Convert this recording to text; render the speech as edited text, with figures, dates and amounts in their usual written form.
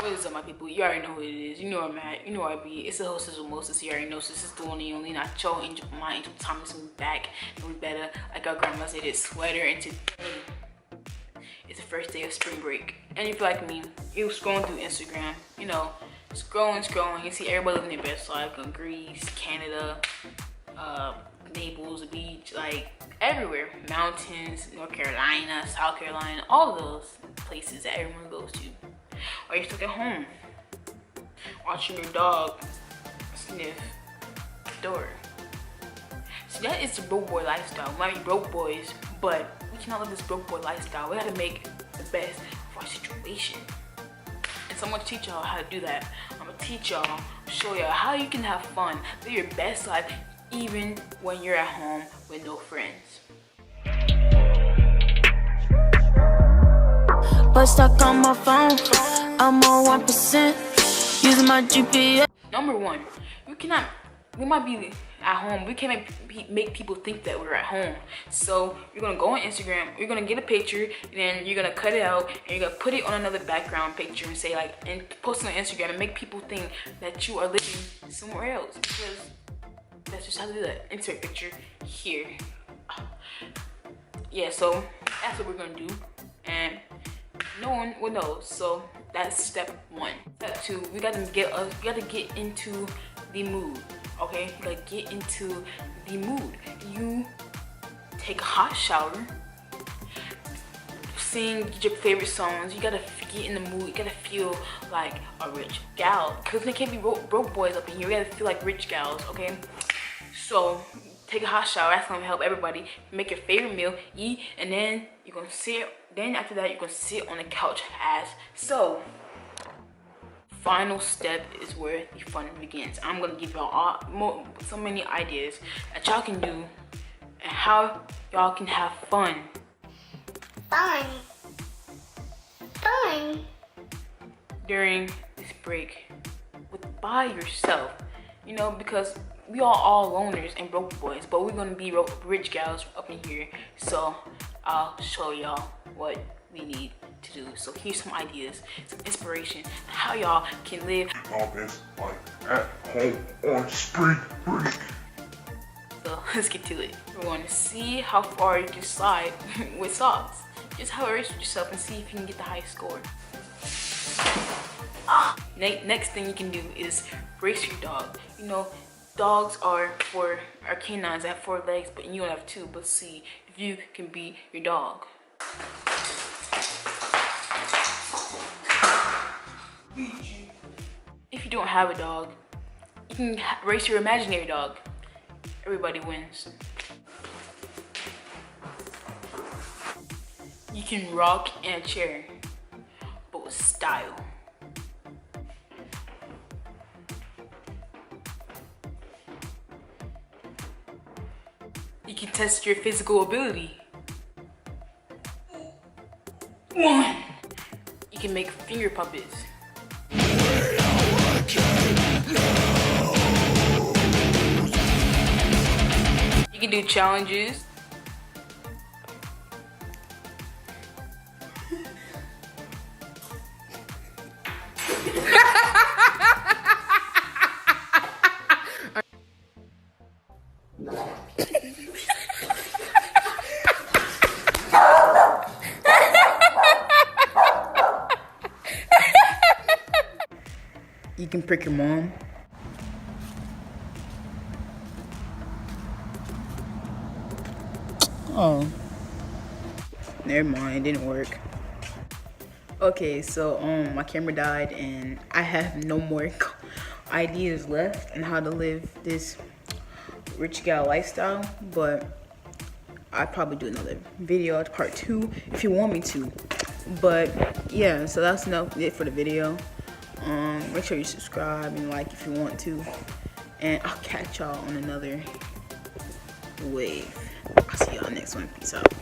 What is up, my people? You already know who it is. You know where I'm at. You know where I be. It's the hostess with Moses. You already know. So this is the one and only, not your angel, but my angel Thomas. We back and we better, like our grandma said, it's sweater. And today is the first day of spring break. And if you're like me, you're scrolling through Instagram, you know, scrolling. You see everybody living their best life in Greece, Canada, Naples, the beach, like everywhere. Mountains, North Carolina, South Carolina, all of those places that everyone goes to. Or you're stuck at home watching your dog sniff the door. See, that is the broke boy lifestyle. We might be broke boys, but we cannot live this broke boy lifestyle. We gotta make the best of our situation. And so I'm gonna teach y'all how to do that. I'm gonna teach y'all, show y'all how you can have fun, live your best life, even when you're at home with no friends. But stuck on my phone, I'm on 1%, using my GPS. Number one, we might be at home, we can't make people think that we're at home. So you're gonna go on Instagram, you're gonna get a picture, and then you're gonna cut it out, and you're gonna put it on another background picture and say and post it on Instagram and make people think that you are living somewhere else, because that's just how to do that. Insert picture here. Yeah, so that's what we're gonna do, and no one will know. So that's step one. Step two, we gotta get into the mood. Okay, you gotta get into the mood. You take a hot shower, sing your favorite songs. You gotta get in the mood. You gotta feel like a rich gal, because there can't be broke boys up in here. You gotta feel like rich gals. Okay, so take a hot shower. That's gonna help everybody. Make your favorite meal, eat, and then you're gonna sit. Then after that, you're gonna sit on the couch as so. Final step is where the fun begins. I'm gonna give y'all so many ideas that y'all can do and how y'all can have fun. During this break by yourself. You know, because we are all loners and broke boys, but we're gonna be rich gals up in here. So I'll show y'all what we need to do. So here's some ideas, some inspiration, how y'all can live all this like at home on spring break. So let's get to it. We're going to see how far you can slide with socks. Just have a race with yourself and see if you can get the highest score. Next thing you can do is race your dog. You know, dogs are for our canines that have 4 legs, but you don't have 2. But see if you can beat your dog. If you don't have a dog, you can race your imaginary dog. Everybody wins. You can rock in a chair, but with style. You can test your physical ability. 1. You can make finger puppets. You can do challenges. You can prick your mom. Oh, never mind, it didn't work. Okay, so my camera died and I have no more ideas left on how to live this rich gal lifestyle, but I'd probably do another video, part 2, if you want me to. But yeah, so that's it for the video. Make sure you subscribe and like if you want to, and I'll catch y'all on another wave. I'll see y'all next one. Peace out.